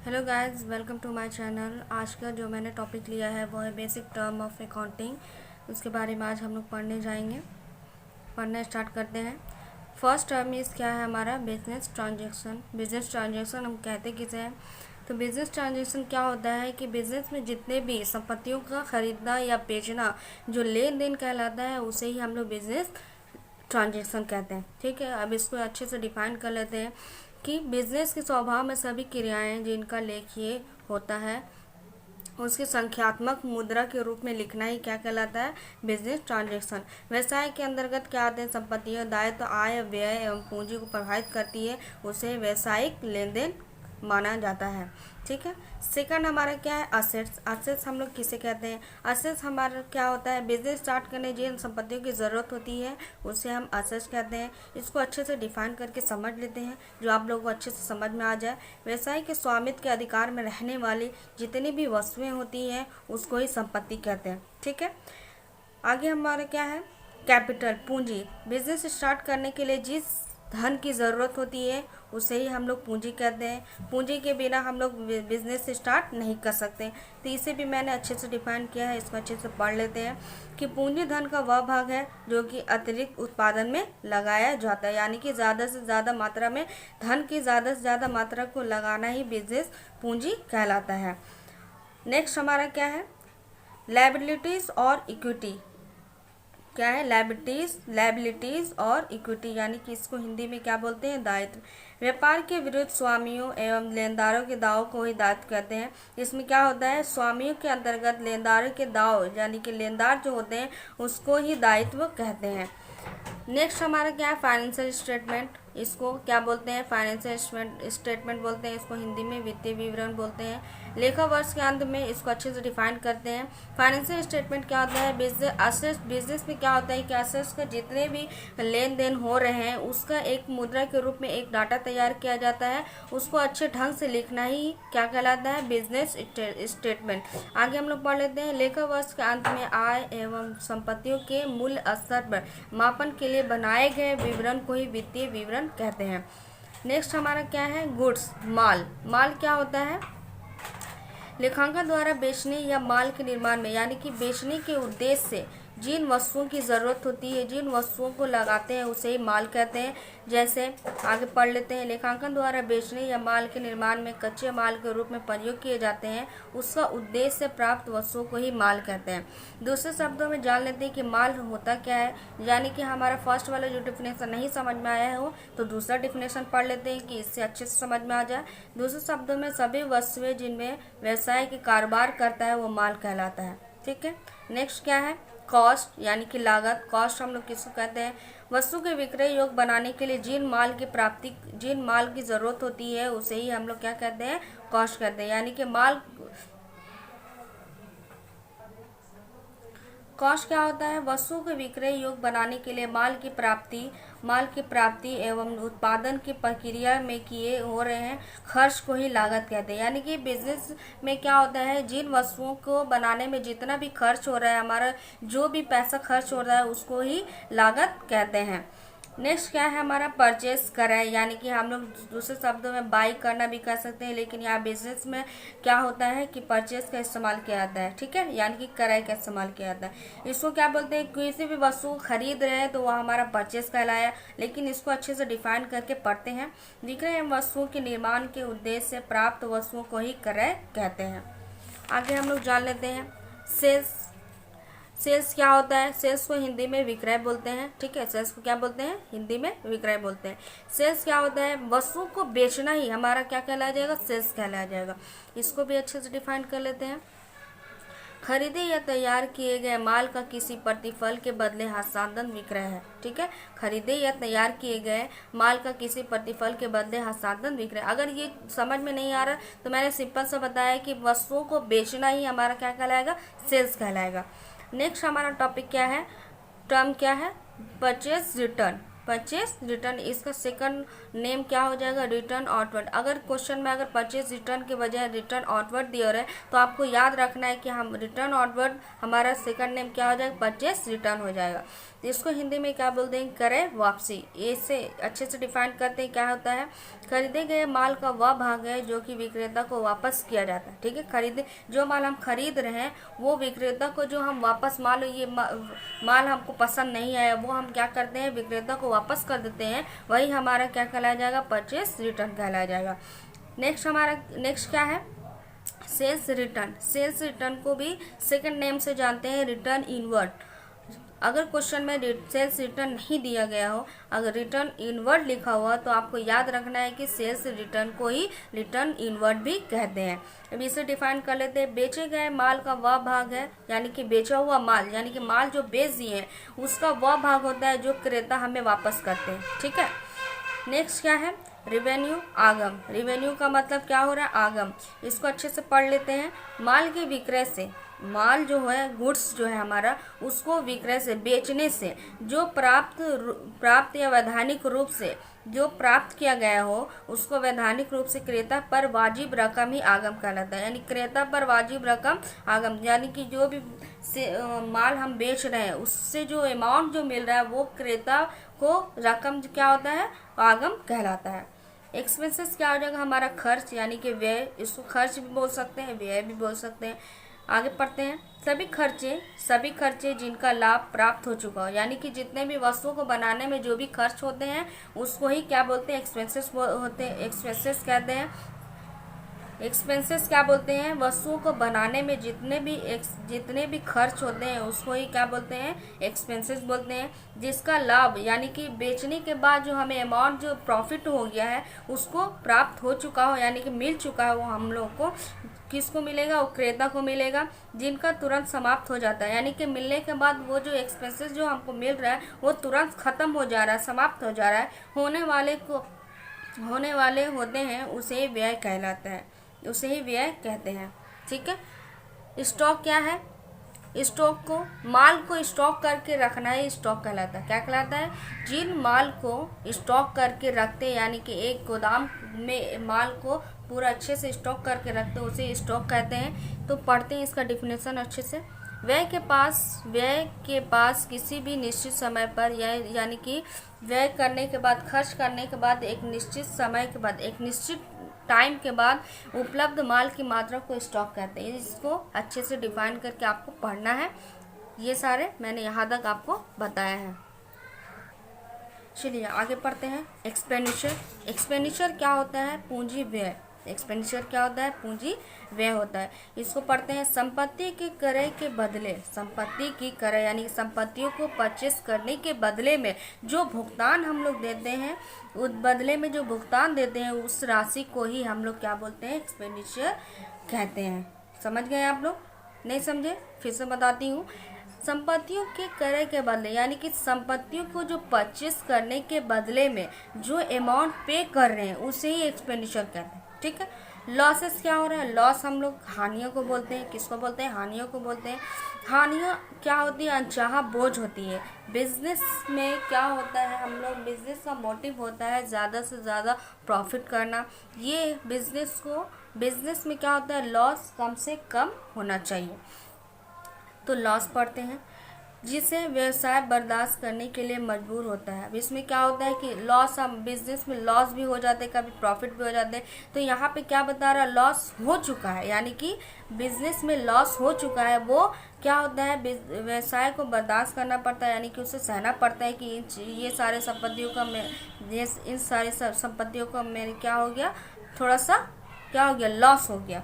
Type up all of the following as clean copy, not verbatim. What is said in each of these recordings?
Hello guys, welcome to my channel. आज का जो मैंने टॉपिक लिया है वो है बेसिक टर्म ऑफ अकाउंटिंग। उसके बारे में आज हम लोग पढ़ना स्टार्ट करते हैं। फर्स्ट टर्म इस क्या है हमारा बिजनेस ट्रांजैक्शन। बिजनेस ट्रांजैक्शन हम कहते किसे हैं? तो बिजनेस ट्रांजैक्शन क्या होता है कि बिजनेस में जितने भी संपत्तियों का खरीदना या बेचना जो लेन देन कहलाता है उसे ही हम लोग बिजनेस ट्रांजैक्शन कहते हैं। ठीक है, अब इसको अच्छे से डिफाइन कर लेते हैं कि बिजनेस के स्वभाव में सभी क्रियाएं जिनका लेखीय होता है उसके संख्यात्मक मुद्रा के रूप में लिखना ही क्या कहलाता है? Business transaction. व्यवसाय के अंतर्गत क्या आते हैं? संपत्तियां, दायित्व, आय, व्यय एवं पूंजी को प्रभावित करती है, उसे व्यवसायिक लेन देन माना जाता है। ठीक है। सेकंड हमारा क्या है? असेट्स। असेट्स हम लोग किसे कहते हैं? असेट्स हमारा क्या होता है? बिजनेस स्टार्ट करने जिन संपत्तियों की ज़रूरत होती है उसे हम असेट्स कहते हैं। इसको अच्छे से डिफाइन करके समझ लेते हैं जो आप लोगों को अच्छे से समझ में आ जाए। व्यवसाय के स्वामित्व के अधिकार में रहने वाली जितनी भी वस्तुएं होती हैं उसको ही संपत्ति कहते हैं। ठीक है। आगे हमारा क्या है? कैपिटल, पूंजी। बिजनेस स्टार्ट करने के लिए जिस धन की ज़रूरत होती है उसे ही हम लोग पूंजी कहते हैं। पूंजी के बिना हम लोग बिजनेस स्टार्ट नहीं कर सकते। तो इसे भी मैंने अच्छे से डिफाइन किया है, इसको अच्छे से पढ़ लेते हैं कि पूंजी धन का वह भाग है जो कि अतिरिक्त उत्पादन में लगाया जाता है, यानी कि ज़्यादा से ज़्यादा मात्रा में धन की ज़्यादा से ज़्यादा मात्रा को लगाना ही बिजनेस पूंजी कहलाता है। नेक्स्ट हमारा क्या है? लायबिलिटीज़ और इक्विटी। क्या है? लायबिलिटीज और इक्विटी, यानी कि इसको हिंदी में क्या बोलते हैं? दायित्व। व्यापार के विरुद्ध स्वामियों एवं लेनदारों के दावों को ही दायित्व कहते हैं। इसमें क्या होता है? स्वामियों के अंतर्गत लेनदारों के दाव, यानी कि लेनदार जो होते हैं उसको ही दायित्व कहते हैं। नेक्स्ट हमारा क्या है? Financial statement. इसको क्या बोलते हैं? फाइनेंशियल स्टेटमेंट बोलते हैं। इसको हिंदी में वित्तीय विवरण बोलते हैं। लेखा वर्ष के अंत में इसको अच्छे से डिफाइन करते हैं। फाइनेंशियल स्टेटमेंट क्या होता है? बिजनेस में क्या होता है कि असेट्स का जितने भी लेन देन हो रहे हैं उसका एक मुद्रा के रूप में एक डाटा तैयार किया जाता है, उसको अच्छे ढंग से लिखना ही क्या कहलाता है? Business statement. आगे हम लोग पढ़ लेते हैं। लेखा वर्ष के अंत में आय एवं संपत्तियों के मूल्य स्तर पर मापन के लिए बनाए गए विवरण को ही वित्तीय विवरण कहते हैं। नेक्स्ट हमारा क्या है? गुड्स, माल। माल क्या होता है? लेखांकन द्वारा बेचने या माल के निर्माण में, यानी कि बेचने के उद्देश्य से जिन वस्तुओं की ज़रूरत होती है, जिन वस्तुओं को लगाते हैं उसे ही माल कहते हैं। जैसे आगे पढ़ लेते हैं। लेखांकन द्वारा बेचने या माल के निर्माण में कच्चे माल के रूप में प्रयोग किए जाते हैं, उसका उद्देश्य से प्राप्त वस्तुओं को ही माल कहते हैं। दूसरे शब्दों में जान लेते हैं कि माल होता क्या है, यानी कि हमारा फर्स्ट वाला जो डिफिनेशन नहीं समझ में आया हो तो दूसरा डिफिनेशन पढ़ लेते हैं कि इससे अच्छे से समझ में आ जाए। दूसरे शब्दों में सभी वस्तुएं जिनमें व्यवसाय के कारोबार करता है वो माल कहलाता है। ठीक है। नेक्स्ट क्या है? कॉस्ट, यानी कि लागत। कॉस्ट हम लोग किसको कहते हैं? वस्तु के विक्रय योग्य बनाने के लिए जिन माल की ज़रूरत होती है उसे ही हम लोग क्या कहते हैं? कॉस्ट कहते हैं। यानी कि कॉस्ट क्या होता है? वस्तु के विक्रय योग्य बनाने के लिए माल की प्राप्ति एवं उत्पादन की प्रक्रिया में किए हो रहे हैं खर्च को ही लागत कहते हैं। यानी कि बिजनेस में क्या होता है? जिन वस्तुओं को बनाने में जितना भी खर्च हो रहा है, हमारा जो भी पैसा खर्च हो रहा है उसको ही लागत कहते हैं। नेक्स्ट क्या है हमारा? परचेस क्रय, यानी कि हम लोग दूसरे शब्दों में बाई करना भी कह सकते हैं, लेकिन यहाँ बिजनेस में क्या होता है कि परचेस का इस्तेमाल किया जाता है। ठीक है, यानी कि क्रय का इस्तेमाल किया जाता है। इसको क्या बोलते हैं? किसी भी वस्तु खरीद रहे हैं तो वह हमारा परचेस कहलाया, लेकिन इसको अच्छे से डिफाइन करके पढ़ते हैं। विक्रय एवं वस्तुओं के निर्माण के उद्देश्य से प्राप्त वस्तुओं को ही क्रय कहते हैं। आगे हम लोग जान लेते हैं सेल्स। सेल्स क्या होता है? सेल्स को हिंदी में विक्रय बोलते हैं। ठीक है, सेल्स को क्या बोलते हैं? हिंदी में विक्रय बोलते हैं। सेल्स क्या होता है? वस्तु को बेचना ही हमारा क्या कहलाया जाएगा? सेल्स कहलाया जाएगा। इसको भी अच्छे से डिफाइन कर लेते हैं। खरीदे या तैयार किए गए माल का किसी प्रतिफल के बदले हस्तांतरण विक्रय है। ठीक है, खरीदे या तैयार किए गए माल का किसी प्रतिफल के बदले हस्तांतरण विक्रय। अगर ये समझ में नहीं आ रहा तो मैंने सिंपल सा बताया कि वस्तुओं को बेचना ही हमारा क्या कहलाएगा? सेल्स कहलाएगा। नेक्स्ट हमारा टॉपिक क्या है? टर्म क्या है? Purchase return. परचेस रिटर्न, इसका सेकंड नेम क्या हो जाएगा, रिटर्न आउटवर्ड। अगर क्वेश्चन में अगर परचेज रिटर्न के बजाय रिटर्न आउटवर्ड दिया रहे तो आपको याद रखना है कि हम रिटर्न आउटवर्ड हमारा सेकंड नेम क्या हो जाएगा, परचेज रिटर्न हो जाएगा। तो इसको हिंदी में क्या बोलते हैं, क्रय वापसी। इसे अच्छे से डिफाइन करते हैं। क्या होता है, खरीदे गए माल का वह भाग है जो कि विक्रेता को वापस किया जाता है। ठीक है, खरीदे जो माल हम खरीद रहे हैं वो विक्रेता को जो हम वापस, मान लो ये माल हमको पसंद नहीं आया, वो हम क्या करते हैं, विक्रेता को वापस कर देते हैं, वही हमारा क्या कहलाया जाएगा, परचेस रिटर्न कहलाया जाएगा। नेक्स्ट क्या है, सेल्स रिटर्न। सेल्स रिटर्न को भी सेकंड नेम से जानते हैं, रिटर्न इनवर्ड। अगर क्वेश्चन में सेल्स रिटर्न नहीं दिया गया हो, अगर रिटर्न इनवर्ड लिखा हुआ तो आपको याद रखना है कि सेल्स रिटर्न को ही रिटर्न इनवर्ड भी कहते हैं। अब इसे डिफाइन कर लेते हैं। बेचे गए माल का वह भाग है, यानी कि बेचा हुआ माल, यानी कि माल जो बेच दिए उसका वह भाग होता है जो क्रेता हमें वापस करते हैं। ठीक है, नेक्स्ट क्या है, रिवेन्यू आगम। रिवेन्यू का मतलब क्या हो रहा है, आगम। इसको अच्छे से पढ़ लेते हैं। माल के विक्रय से, माल जो है गुड्स जो है हमारा, उसको विक्रय से, बेचने से जो प्राप्त या वैधानिक रूप से जो प्राप्त किया गया हो उसको वैधानिक रूप से क्रेता पर वाजिब रकम ही आगम कहलाता है। यानी क्रेता पर वाजिब रकम आगम, यानी कि जो भी माल हम बेच रहे हैं उससे जो अमाउंट जो मिल रहा है वो क्रेता को रकम क्या होता है, आगम कहलाता है। एक्सपेंसेस क्या हो जाएगा, हमारा खर्च यानी कि व्यय। इसको खर्च भी बोल सकते हैं, व्यय भी बोल सकते हैं। आगे पढ़ते हैं। सभी खर्चे जिनका लाभ प्राप्त हो चुका हो, यानी कि जितने भी वस्तुओं को बनाने में जो भी खर्च होते हैं उसको ही क्या बोलते हैं, एक्सपेंसेस होते हैं, एक्सपेंसेस कहते हैं। एक्सपेंसेस क्या बोलते हैं, वस्तुओं को बनाने में जितने भी खर्च होते हैं उसको ही क्या बोलते हैं, एक्सपेंसेस बोलते हैं। जिसका लाभ यानी कि बेचने के बाद जो हमें अमाउंट जो प्रॉफिट हो गया है उसको प्राप्त हो चुका हो, यानी कि मिल चुका है, वो हम लोग को किसको मिलेगा, वो क्रेता को मिलेगा। जिनका तुरंत समाप्त हो जाता है, यानी कि मिलने के बाद वो जो एक्सपेंसेस जो हमको मिल रहा है वो तुरंत खत्म हो जा रहा है, समाप्त हो जा रहा है, होने वाले होते हैं, उसे व्यय कहलाता है, उसे ही व्यय कहते हैं। ठीक है, स्टॉक क्या है, स्टॉक को, माल को स्टॉक करके रखना ही स्टॉक कहलाता है। क्या कहलाता है, जिन माल को स्टॉक करके रखते, यानी कि एक गोदाम में माल को पूरा अच्छे से स्टॉक करके रखते, उसे स्टॉक कहते हैं। तो पढ़ते हैं इसका डिफिनेशन अच्छे से। व्यय के पास किसी भी निश्चित समय पर, यानी कि व्यय करने के बाद, खर्च करने के बाद, एक निश्चित समय के बाद, एक निश्चित टाइम के बाद उपलब्ध माल की मात्रा को स्टॉक कहते हैं। इसको अच्छे से डिफाइन करके आपको पढ़ना है। ये सारे मैंने यहाँ तक आपको बताया है। चलिए आगे पढ़ते हैं। एक्सपेंडिचर क्या होता है, पूंजी व्यय। एक्सपेंडिचर क्या होता है, पूंजी व्यय होता है। इसको पढ़ते हैं। संपत्ति के क्रय के बदले, संपत्ति की क्रय यानी संपत्तियों को परचेस करने के बदले में जो भुगतान हम लोग देते हैं, उस बदले में जो भुगतान देते हैं उस राशि को ही हम लोग क्या बोलते हैं, एक्सपेंडिचर कहते हैं। समझ गए आप लोग, नहीं समझे फिर से बताती हूँ। संपत्तियों के क्रय के बदले, यानी कि संपत्तियों को जो परचेस करने के बदले में जो अमाउंट पे कर रहे हैं उसे ही एक्सपेंडिचर कहते हैं। ठीक है, लॉसेस क्या हो रहा है, लॉस हम लोग हानियों को बोलते हैं। किसको बोलते हैं, हानियों को बोलते हैं। हानियाँ क्या होती है, अनचाहा बोझ होती है। बिजनेस में क्या होता है, हम लोग बिजनेस का मोटिव होता है ज़्यादा से ज़्यादा प्रॉफिट करना। ये बिजनेस में क्या होता है, लॉस कम से कम होना चाहिए। तो लॉस पढ़ते हैं, जिसे व्यवसाय बर्दाश्त करने के लिए मजबूर होता है। अब इसमें क्या होता है कि लॉस, हम बिजनेस में लॉस भी हो जाते हैं, कभी प्रॉफिट भी हो जाते हैं। तो यहाँ पे क्या बता रहा है, लॉस हो चुका है, यानी कि बिजनेस में लॉस हो चुका है, वो क्या होता है, व्यवसाय को बर्दाश्त करना पड़ता है, यानी कि उसे सहना पड़ता है कि ये सारे संपत्तियों का इन सारी संपत्तियों का मेरे क्या हो गया, थोड़ा सा क्या हो गया, लॉस हो गया।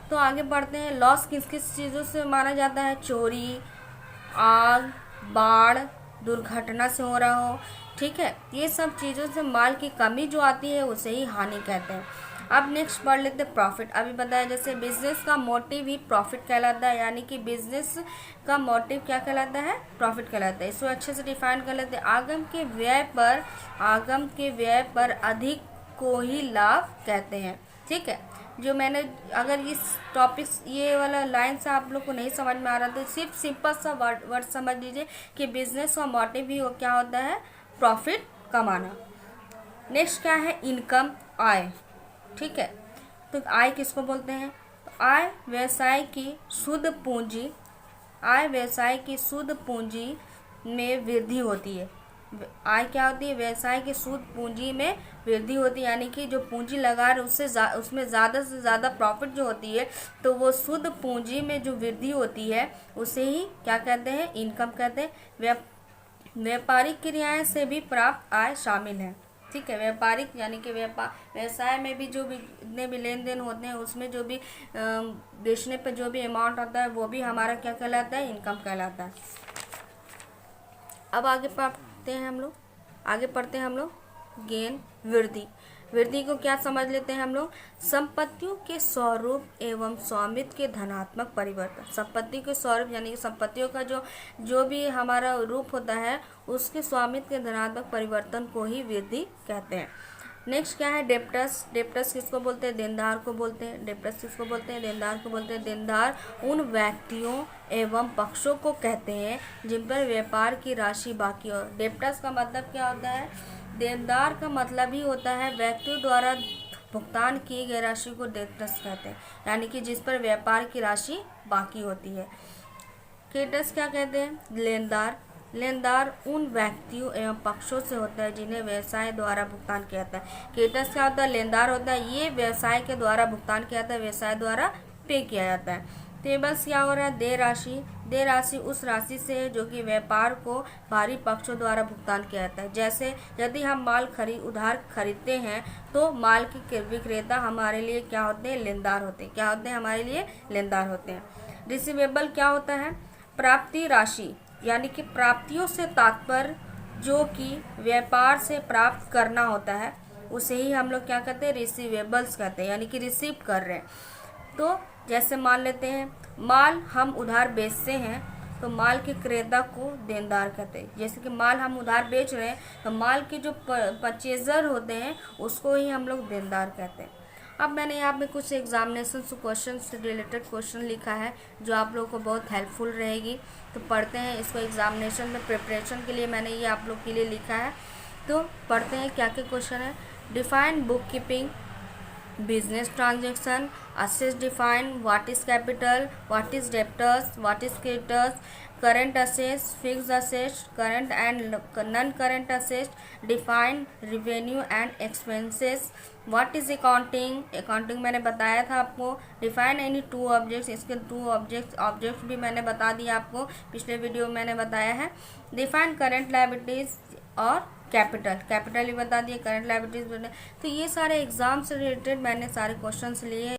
तो आगे बढ़ते हैं। लॉस किस किस चीज़ों से माना जाता है, चोरी, आग, बाढ़, दुर्घटना से हो रहा हो। ठीक है, ये सब चीज़ों से माल की कमी जो आती है उसे ही हानि कहते हैं। अब नेक्स्ट पढ़ लेते हैं प्रॉफिट। अभी बताया जैसे बिजनेस का मोटिव ही प्रॉफिट कहलाता है, यानी कि बिजनेस का मोटिव क्या कहलाता है, प्रॉफिट कहलाता है। इसको अच्छे से डिफाइन कर लेते हैं। आगम के व्यय पर अधिक को ही लाभ कहते हैं। ठीक है, जो मैंने, अगर इस टॉपिक ये वाला लाइन से आप लोग को नहीं समझ में आ रहा तो सिर्फ सिंपल सा वर्ड समझ लीजिए कि बिजनेस का मोटिव भी वो क्या होता है, प्रॉफिट कमाना। नेक्स्ट क्या है, इनकम, आय। ठीक है, तो आय किसको बोलते हैं, तो आय व्यवसाय की शुद्ध पूंजी, आय व्यवसाय की शुद्ध पूंजी में वृद्धि होती है। आय क्या होती है, व्यवसाय की शुद्ध पूंजी में वृद्धि होती है, यानी कि जो पूंजी लगा रहे उसमें ज़्यादा से ज़्यादा प्रॉफिट जो होती है, तो वो शुद्ध पूंजी में जो वृद्धि होती है उसे ही क्या कहते हैं, इनकम कहते हैं। व्यापारिक क्रियाएं से भी प्राप्त आय शामिल है। ठीक है, व्यापारिक यानी कि व्यवसाय में भी जो भी जितने भी लेन देन होते हैं उसमें जो भी बेचने पर जो भी अमाउंट आता है वो भी हमारा क्या कहलाता है, इनकम कहलाता है। अब आगे पढ़ते हैं हम लोग गेन, वृद्धि। वृद्धि को क्या समझ लेते हैं हम लोग, संपत्तियों के स्वरूप एवं स्वामित्व के धनात्मक परिवर्तन। संपत्ति के स्वरूप यानी कि संपत्तियों का जो भी हमारा रूप होता है उसके स्वामित्व के धनात्मक परिवर्तन को ही वृद्धि कहते हैं। नेक्स्ट क्या है, डेप्टर्स। डेप्टर्स किसको बोलते हैं, देनदार को बोलते हैं। डेप्टर्स किसको बोलते हैं, देनदार को बोलते हैं। देनदार उन व्यक्तियों एवं पक्षों को कहते हैं जिन पर व्यापार की राशि बाकी हो। डेप्टर्स का मतलब क्या होता है, देनदार का मतलब ही होता है व्यक्तियों द्वारा भुगतान की गई राशि को डेप्टर्स कहते हैं, यानी कि जिस पर व्यापार की राशि बाकी होती है। क्रेडिटर्स क्या कहते हैं, लेनदार। लेनदार उन व्यक्तियों एवं पक्षों से होता है जिन्हें व्यवसाय द्वारा भुगतान किया जाता है। क्रेडिटर्स क्या होता है, लेनदार होता है, ये व्यवसाय के द्वारा भुगतान किया जाता है, व्यवसाय द्वारा पे किया जाता है। टेबल्स क्या हो रहा है, देय राशि। देय राशि उस राशि से है जो कि व्यापार को बाहरी पक्षों द्वारा भुगतान किया जाता है। जैसे यदि हम माल उधार खरीदते हैं तो माल के विक्रेता हमारे लिए क्या होते हैं, लेनदार होते हैं। क्या होते हैं, हमारे लिए लेनदार होते हैं। रिसीवेबल क्या होता है, प्राप्ति राशि, यानी कि प्राप्तियों से तात्पर्य जो कि व्यापार से प्राप्त करना होता है उसे ही हम लोग क्या कहते हैं, रिसीवेबल्स कहते हैं, यानी कि रिसीव कर रहे हैं। तो जैसे मान लेते हैं माल हम उधार बेचते हैं तो माल के क्रेता को देनदार कहते हैं। जैसे कि माल हम उधार बेच रहे हैं तो माल के जो परचेजर होते हैं उसको ही हम लोग देनदार कहते हैं। अब मैंने यहाँ पे कुछ एग्जामिनेशन क्वेश्चन से रिलेटेड क्वेश्चन लिखा है जो आप लोगों को बहुत हेल्पफुल रहेगी, तो पढ़ते हैं इसको। एग्जामिनेशन में प्रिपरेशन के लिए मैंने ये आप लोग के लिए लिखा है, तो पढ़ते हैं क्या क्या क्वेश्चन है। Define book keeping, business transaction, assets define what is capital, what is debtors, what is creditors, current assets, fixed assets, current and non-current assets, define revenue and expenses, what is accounting, accounting मैंने बताया था आपको। define any two objects, इसके two objects भी मैंने बता दिया आपको, पिछले वीडियो में मैंने बताया है। define current liabilities और कैपिटल ही बता दिए, करंट लायबिलिटीज। तो ये सारे एग्जाम से रिलेटेड मैंने सारे क्वेश्चंस लिए